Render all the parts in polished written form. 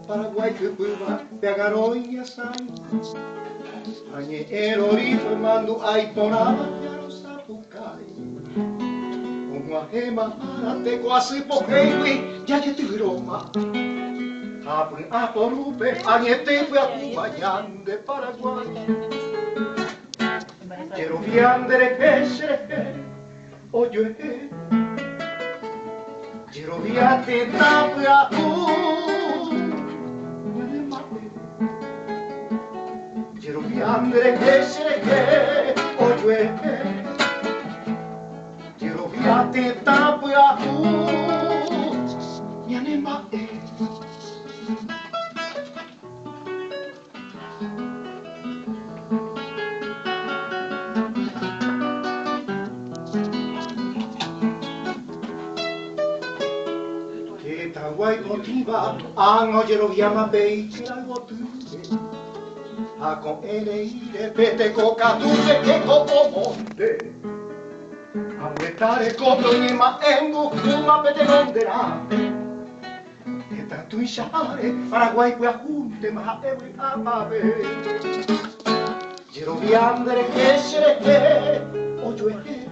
Paraguay que puba pegaroia sai Anye erorito mando ai tonava chiaro sapucai Uma rema te quasi pochei ya che ti Roma Apun a porupe anye te fui a Cuba yande Paraguay Quiero viandere che se oye Quiero viate tapia Quiero viandere che se oye Quiero viate tapia mi anima Guay contiva, no quiero viama peixe algo tuve. A con ire pete coca dulce que como monte. A muetare coto ni ma engu kuma pete gondera. E tanto inshare Paraguay que ajunte ma ewi apabe. Quiero viandere que seré oye.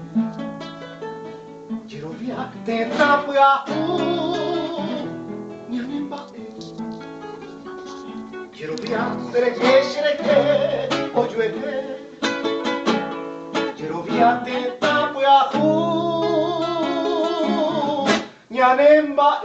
Quiero viate tapo ya Quiero viandere che se oye Quiero viate tapo ya nyanemba